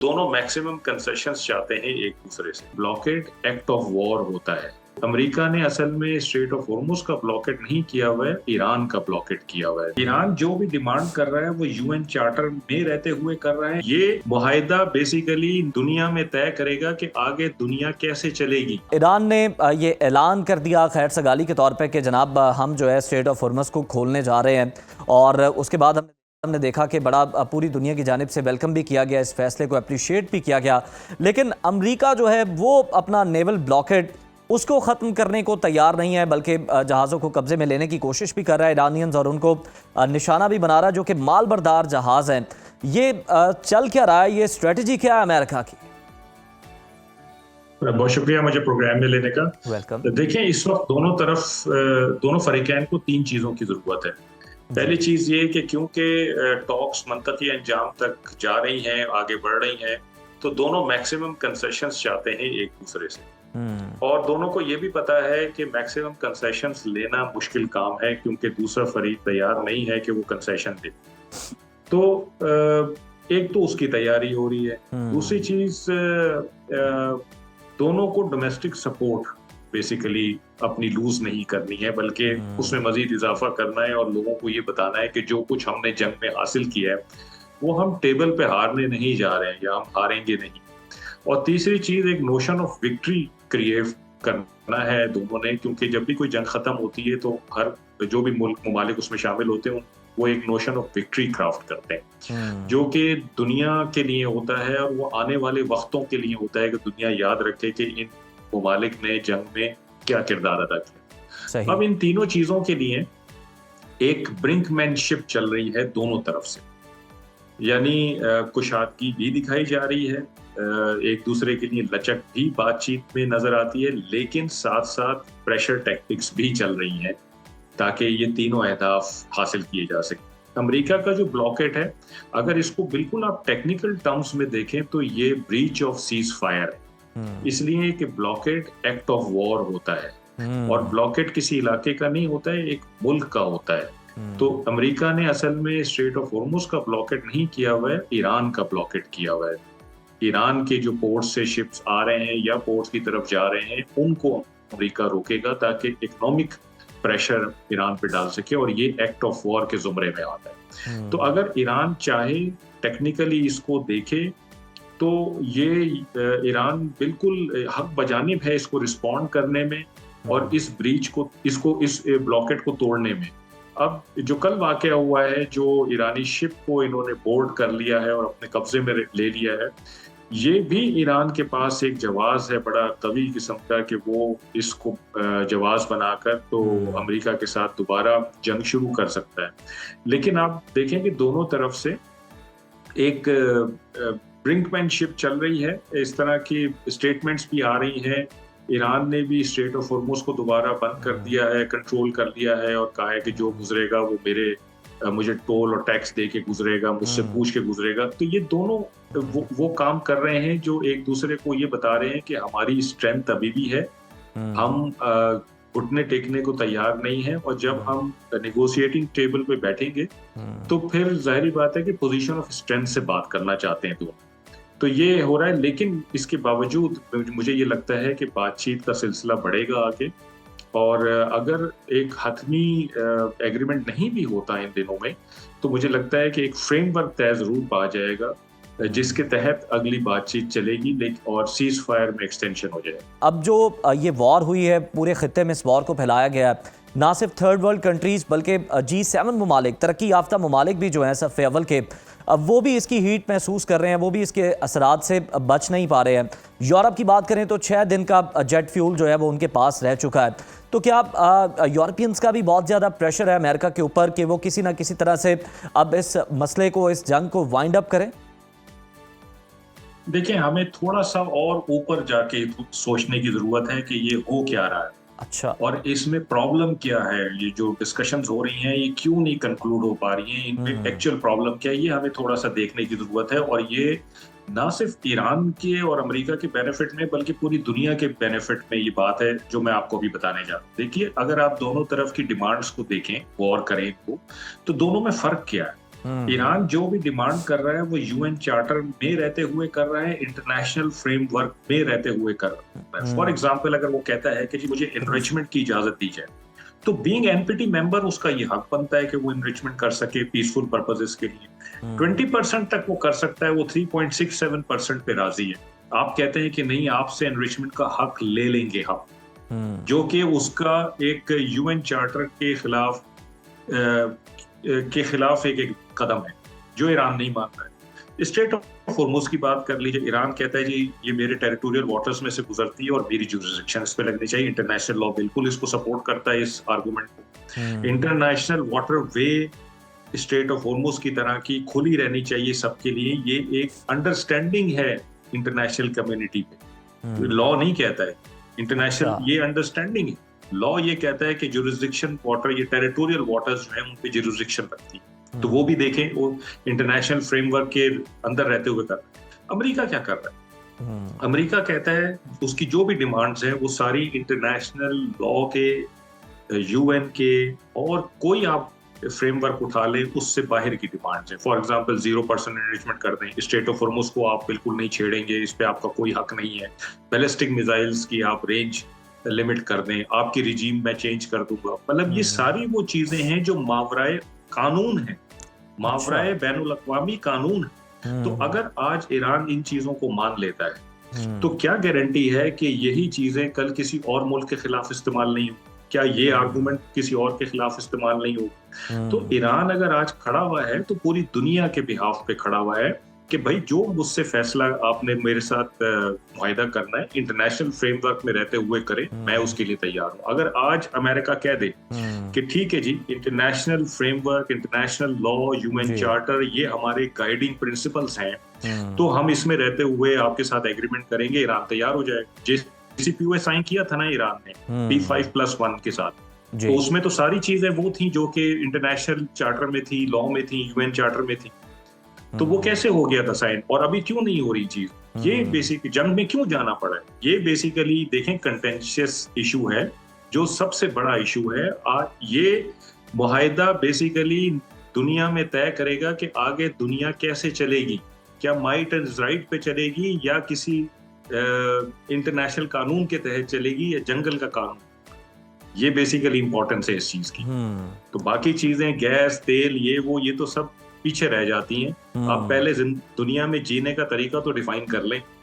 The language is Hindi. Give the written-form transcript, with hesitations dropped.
दोनों मैक्सिमम कंसेशंस चाहते हैं एक दूसरे से। ब्लॉकेड एक्ट ऑफ वॉर होता है। अमेरिका ने असल में स्ट्रेट ऑफ हॉर्मुज का ब्लॉकेट नहीं किया हुआ है, ईरान का ब्लॉकेट किया हुआ है। ईरान जो भी डिमांड कर रहा है वो यूएन चार्टर में रहते हुए कर रहा है। ये मुआहिदा बेसिकली दुनिया में तय करेगा कि आगे दुनिया कैसे चलेगी। ईरान ने ये ऐलान कर दिया खैर सगाली के तौर पे कि जनाब हम जो है स्ट्रेट ऑफ हॉर्मुज को खोलने जा रहे हैं, और उसके बाद हमने देखा कि बड़ा पूरी दुनिया की जानिब से वेलकम भी किया गया, इस फैसले को अप्रिशिएट भी किया गया। लेकिन अमेरिका जो है वो अपना नेवल ब्लॉकेट उसको ख़त्म करने को तैयार नहीं है, बल्कि जहाज़ों को कब्जे में लेने की कोशिश भी कर रहा है ईरानियंस, और उनको निशाना भी बना रहा है जो कि मालबरदार जहाज़ हैं। ये चल क्या रहा है, ये स्ट्रेटजी क्या है अमेरिका की? बहुत शुक्रिया मुझे प्रोग्राम में लेने का। वेलकम। देखिए, इस वक्त दोनों फरीकैन को तीन चीज़ों की ज़रूरत है। पहली चीज़ ये कि क्योंकि टॉक्स मंतकी अंजाम तक जा रही हैं, आगे बढ़ रही हैं, तो दोनों मैक्सिमम कंसेशंस चाहते हैं एक दूसरे से, और दोनों को ये भी पता है कि मैक्सिमम कंसेशंस लेना मुश्किल काम है, क्योंकि दूसरा फरीक तैयार नहीं है कि वो कंसेशन दे। तो एक तो उसकी तैयारी हो रही है। दूसरी चीज़, दोनों को डोमेस्टिक सपोर्ट बेसिकली अपनी लूज नहीं करनी है, बल्कि उसमें मजीद इजाफा करना है और लोगों को ये बताना है कि जो कुछ हमने जंग में हासिल किया है वो हम टेबल पे हारने नहीं जा रहे हैं, या हम हारेंगे नहीं। और तीसरी चीज, एक नोशन ऑफ विक्ट्री क्रिएट करना है दोनों ने, क्योंकि जब भी कोई जंग खत्म होती है तो हर जो भी मुल्क ममालिक उसमें शामिल होते हैं वो एक नोशन ऑफ विक्ट्री क्राफ्ट करते हैं, जो कि दुनिया के लिए होता है और वो आने वाले वक्तों के लिए होता है कि दुनिया याद रखे कि इन ममालिक ने जंग में क्या किरदार अदा किया। अब इन तीनों चीजों के लिए एक ब्रिंकमैनशिप चल रही है दोनों तरफ से, यानी कुशादगी भी दिखाई जा रही है, एक दूसरे के लिए लचक भी बातचीत में नजर आती है, लेकिन साथ साथ प्रेशर टैक्टिक्स भी चल रही हैं ताकि ये तीनों अहदाफ हासिल किए जा सके। अमेरिका का जो ब्लॉकेट है, अगर इसको बिल्कुल आप टेक्निकल टर्म्स में देखें तो ये ब्रीच ऑफ सीज फायर है, इसलिए कि ब्लॉकेट एक्ट ऑफ वॉर होता है, और ब्लॉकेट किसी इलाके का नहीं होता है, एक मुल्क का होता है। तो अमेरिका ने असल में स्ट्रेट ऑफ हॉर्मुज का ब्लॉकेट नहीं किया हुआ है, ईरान का ब्लॉकेट किया हुआ है। ईरान के जो पोर्ट से शिप्स आ रहे हैं या पोर्ट्स की तरफ जा रहे हैं उनको अमेरिका रोकेगा, ताकि इकोनॉमिक प्रेशर ईरान पे डाल सके, और ये एक्ट ऑफ वॉर के जुमरे में आता है। तो अगर ईरान चाहे टैक्निकली इसको देखे तो ये ईरान बिल्कुल हक बजानिब है इसको रिस्पॉन्ड करने में और इस ब्रीच को, इस ब्लॉकेट को तोड़ने में। अब जो कल वाकया हुआ है, जो ईरानी शिप को इन्होंने बोर्ड कर लिया है और अपने कब्जे में ले लिया है, ये भी ईरान के पास एक जवाब है बड़ा कवी किस्म का कि वो इसको जवाब बनाकर तो अमेरिका के साथ दोबारा जंग शुरू कर सकता है। लेकिन आप देखें कि दोनों तरफ से एक ब्रिंकमैनशिप चल रही है, इस तरह की स्टेटमेंट्स भी आ रही हैं। ईरान ने भी स्ट्रेट ऑफ हॉर्मुज को दोबारा बंद कर दिया है, कंट्रोल कर लिया है, और कहा है कि जो गुजरेगा वो मुझे टोल और टैक्स दे के गुजरेगा, मुझसे पूछ के गुजरेगा। तो ये दोनों वो काम कर रहे हैं जो एक दूसरे को ये बता रहे हैं कि हमारी स्ट्रेंथ अभी भी है, हम घुटने टेकने को तैयार नहीं है, और जब हम नेगोशिएटिंग टेबल पे बैठेंगे तो फिर जाहिर बात है कि पोजीशन ऑफ स्ट्रेंथ से बात करना चाहते हैं दोनों। तो ये हो रहा है, लेकिन इसके बावजूद मुझे ये लगता है कि बातचीत का सिलसिला बढ़ेगा आगे, और अगर एक हतमी एग्रीमेंट नहीं भी होता इन दिनों में, तो मुझे लगता है कि एक फ्रेमवर्क तय जरूर पा जाएगा जिसके तहत अगली बातचीत चलेगी, लेकिन और सीज फायर में एक्सटेंशन हो जाए। अब जो ये वॉर हुई है, पूरे खित्ते में इस वॉर को फैलाया गया है, ना सिर्फ थर्ड वर्ल्ड कंट्रीज बल्कि G7 ममालिक, तरक्की याफ्ता ममालिक भी जो हैं सफ़े अव्वल के, अब वो भी इसकी हीट महसूस कर रहे हैं, वो भी इसके असरात से बच नहीं पा रहे हैं। यूरोप की बात करें तो 6 दिन का जेट फ्यूल जो है वो उनके पास रह चुका है। तो क्या यूरोपियंस का भी बहुत ज़्यादा प्रेशर है अमेरिका के ऊपर कि वो किसी ना किसी तरह से अब इस मसले को, इस जंग को वाइंड अप करें? देखिए, हमें थोड़ा सा और ऊपर जाके सोचने की जरूरत है कि ये हो क्या रहा है। अच्छा। और इसमें प्रॉब्लम क्या है, ये जो डिस्कशंस हो रही हैं ये क्यों नहीं कंक्लूड हो पा रही हैं, इनमें एक्चुअल प्रॉब्लम क्या है, ये हमें थोड़ा सा देखने की जरूरत है। और ये ना सिर्फ ईरान के और अमेरिका के बेनिफिट में, बल्कि पूरी दुनिया के बेनिफिट में ये बात है जो मैं आपको अभी बताने जा रहा हूँ। देखिए, अगर आप दोनों तरफ की डिमांड्स को देखें, गौर करें इनको, तो दोनों में फर्क क्या है। ईरान जो भी डिमांड कर रहा है वो यूएन चार्टर में रहते हुए कर रहा है, इंटरनेशनल फ्रेमवर्क में रहते हुए कर रहा है। फॉर एग्जांपल अगर वो कहता है कि जी मुझे एनरिचमेंट की इजाजत दी जाए, तो बीइंग एनपीटी मेंबर उसका ये हक बनता है कि वो एनरिचमेंट कर सके पीसफुल पर्पसेस के लिए। 20% तक वो कर सकता है, वो 3.67% पे राजी है। आप कहते हैं कि नहीं, आपसे एनरिचमेंट का हक ले लेंगे हम, जो कि उसका एक यूएन चार्टर के खिलाफ एक कदम है जो ईरान नहीं मानता है। स्ट्रेट ऑफ हॉर्मुज की बात कर लीजिए, ईरान कहता है जी ये मेरे टेरिटोरियल वाटर्स में से गुजरती है और मेरी जुरिसडिक्शन इस पे लगनी चाहिए। इंटरनेशनल लॉ बिल्कुल इसको सपोर्ट करता है, इस आर्गुमेंट को। International water way straight of Hormuz की तरह की खुली रहनी चाहिए सबके लिए, ये एक अंडरस्टैंडिंग है इंटरनेशनल कम्युनिटी पे। लॉ नहीं कहता है, इंटरनेशनल ये अंडरस्टैंडिंग है। लॉ ये कहता है कि जुरिसडिक्शन वाटर, ये टेरिटोरियल वाटर्स जो है उन पे जुरिसडिक्शन रखती है, तो वो भी देखें, वो इंटरनेशनल फ्रेमवर्क के अंदर रहते हुए कर रहा है। अमेरिका क्या कर रहा है? अमेरिका कहता है उसकी जो भी डिमांड्स हैं वो सारी इंटरनेशनल लॉ के, यूएन के, और कोई आप फ्रेमवर्क उठा लें उससे बाहर की डिमांड्स हैं। फॉर एग्जांपल 0% एनरिचमेंट कर दें, स्ट्रेट ऑफ हॉर्मुज को आप बिल्कुल नहीं छेड़ेंगे, इस पे आपका कोई हक नहीं है, बैलिस्टिक मिसाइल्स की आप रेंज लिमिट कर दें, आपकी रिजीम मैं चेंज कर दूंगा। मतलब ये सारी वो चीजें हैं जो मावराए कानून है, मावराए बैनुल अक़वामी कानून है। तो अगर आज ईरान इन चीजों को मान लेता है तो क्या गारंटी है कि यही चीजें कल किसी और मुल्क के खिलाफ इस्तेमाल नहीं हो? क्या ये आर्गुमेंट किसी और के खिलाफ इस्तेमाल नहीं हो? तो ईरान अगर आज खड़ा हुआ है तो पूरी दुनिया के बिहाफ पे खड़ा हुआ है कि भाई जो मुझसे फैसला आपने मेरे साथ मुआहिदा करना है इंटरनेशनल फ्रेमवर्क में रहते हुए करें, मैं उसके लिए तैयार हूं। अगर आज अमेरिका कह दे कि ठीक है जी, international framework, international law, UN charter, ये हमारे गाइडिंग प्रिंसिपल्स हैं, तो हम इसमें रहते हुए आपके साथ एग्रीमेंट करेंगे, ईरान तैयार हो जाएगा। JCPOA साइन किया था ना ईरान ने P5+1 के साथ, तो उसमें तो सारी चीजें वो थी जो कि इंटरनेशनल चार्टर में थी, लॉ में थी, यूएन चार्टर में थी। तो वो कैसे हो गया था साइन, और अभी क्यों नहीं हो रही चीज? ये बेसिक जंग में क्यों जाना पड़ा है? ये बेसिकली देखें कंटेंशियस इशू है, जो सबसे बड़ा इशू है। आज ये मुआहिदा बेसिकली दुनिया में तय करेगा कि आगे दुनिया कैसे चलेगी, क्या माइट एंड राइट पे चलेगी या किसी इंटरनेशनल कानून के तहत चलेगी या जंगल का कानून। ये बेसिकली इंपॉर्टेंस है इस चीज की। तो बाकी चीजें गैस, तेल, ये तो सब पीछे रह जाती हैं। आप पहले दुनिया में जीने का तरीका तो डिफाइन कर लें,